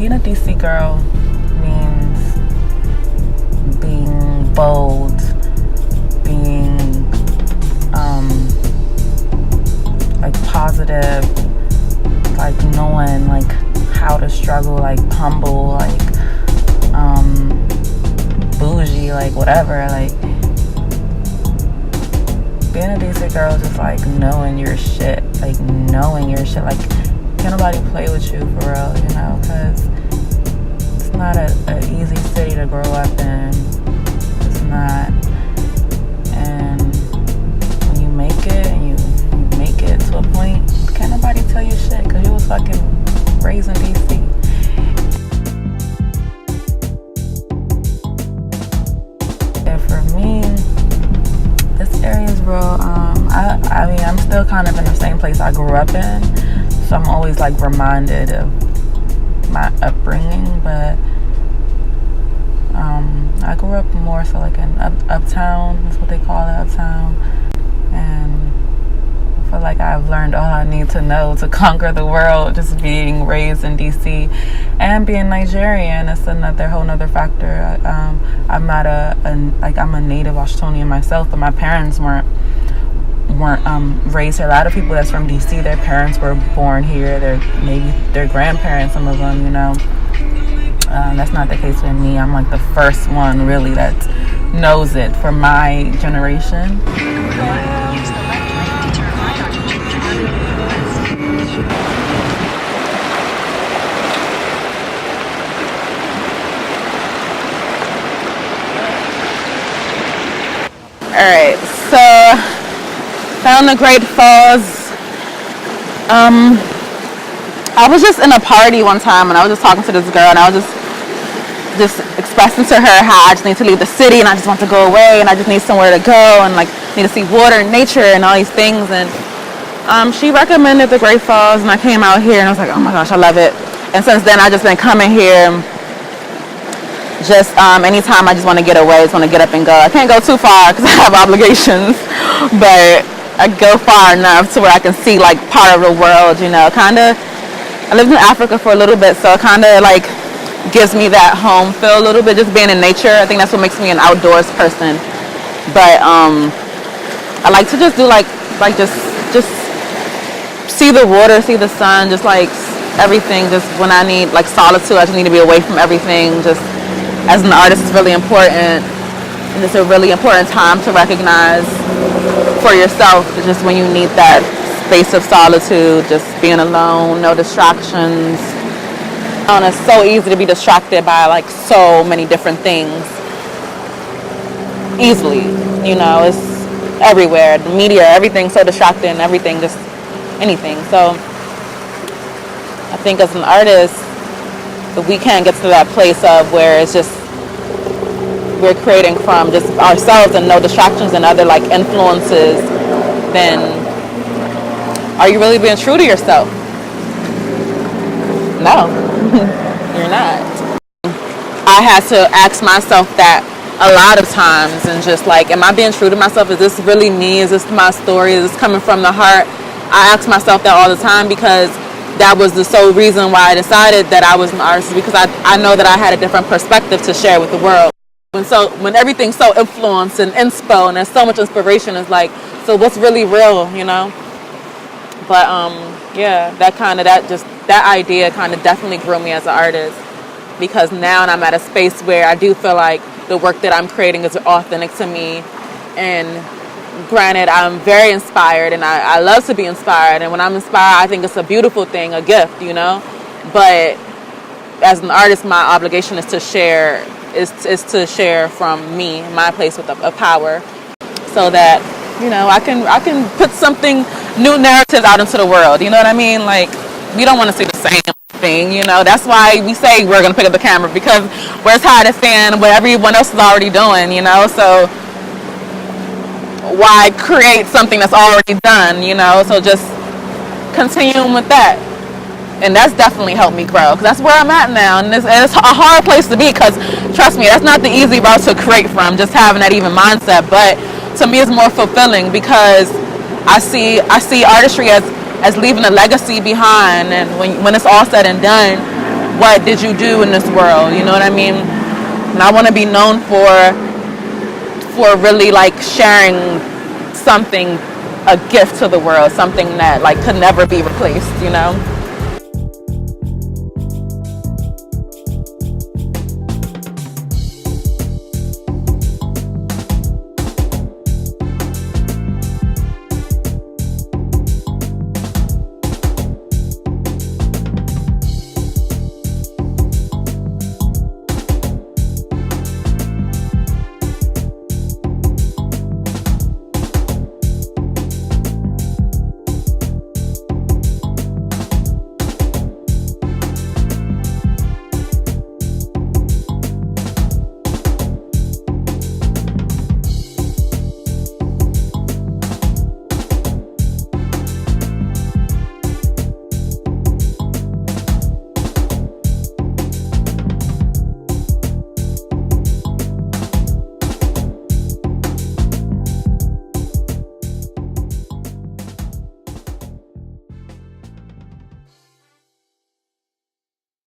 being a DC girl means being bold, being like positive, like knowing like how to struggle, like humble, like bougie, like whatever. Like being a DC girl is just like knowing your shit, like can't nobody play with you for real, you know, because it's not an easy city to grow up in. It's not. And when you make it and you make it to a point, can't nobody tell you shit because you was fucking raised in DC. And for me, this area is real. I mean, I'm still kind of in the same place I grew up in, so I'm always like reminded of my upbringing. But I grew up more so like in uptown. That's what they call it, uptown. And I feel like I've learned all I need to know to conquer the world, just being raised in DC and being Nigerian. It's another whole nother factor. I'm not I'm a native Washingtonian myself, but my parents weren't raised here. A lot of people that's from DC, their parents were born here. Maybe their grandparents, some of them, you know. That's not the case with me. I'm like the first one really that knows it for my generation. Alright, so found the Great Falls. I was just in a party one time and I was just talking to this girl and I was just expressing to her how I just need to leave the city and I just want to go away and I just need somewhere to go and like need to see water and nature and all these things. And she recommended the Great Falls and I came out here and I was like, oh my gosh, I love it. And since then I just been coming here just anytime I just want to get away, just want to get up and go. I can't go too far because I have obligations, but I go far enough to where I can see like part of the world, you know. I lived in Africa for a little bit, so it kind of like gives me that home feel a little bit, just being in nature. I think that's what makes me an outdoors person. But I like to just do like just see the water, see the sun, just like everything. Just when I need like solitude, I just need to be away from everything. Just as an artist, it's really important, and it's a really important time to recognize for yourself just when you need that space of solitude, just being alone, no distractions. And it's so easy to be distracted by like so many different things easily, you know. It's everywhere, the media, everything's so distracting, everything, just anything. So I think as an artist, if we can't get to that place of where it's just we're creating from just ourselves and no distractions and other like influences, then are you really being true to yourself? No, you're not. I had to ask myself that a lot of times and just like, am I being true to myself? Is this really me? Is this my story? Is this coming from the heart? I ask myself that all the time because that was the sole reason why I decided that I was an artist, because I know that I had a different perspective to share with the world. And so when everything's so influenced and inspo and there's so much inspiration, it's like, so what's really real, you know? But yeah, that idea kind of definitely grew me as an artist, because now I'm at a space where I do feel like the work that I'm creating is authentic to me. And granted, I'm very inspired and I love to be inspired, and when I'm inspired, I think it's a beautiful thing, a gift, you know. But as an artist, my obligation is to share from me, my place of power, so that, you know, I can put something, new narratives out into the world, you know what I mean? Like, we don't want to see the same thing, you know. That's why we say we're going to pick up the camera, because we're tired of seeing what everyone else is already doing, you know. So why create something that's already done, you know? So just continuing with that. And that's definitely helped me grow, because that's where I'm at now. And it's a hard place to be, because trust me, that's not the easy route to create from, just having that even mindset. But to me, it's more fulfilling, because I see artistry as leaving a legacy behind. And when it's all said and done, what did you do in this world, you know what I mean? And I want to be known for really like sharing something, a gift to the world, something that like could never be replaced, you know.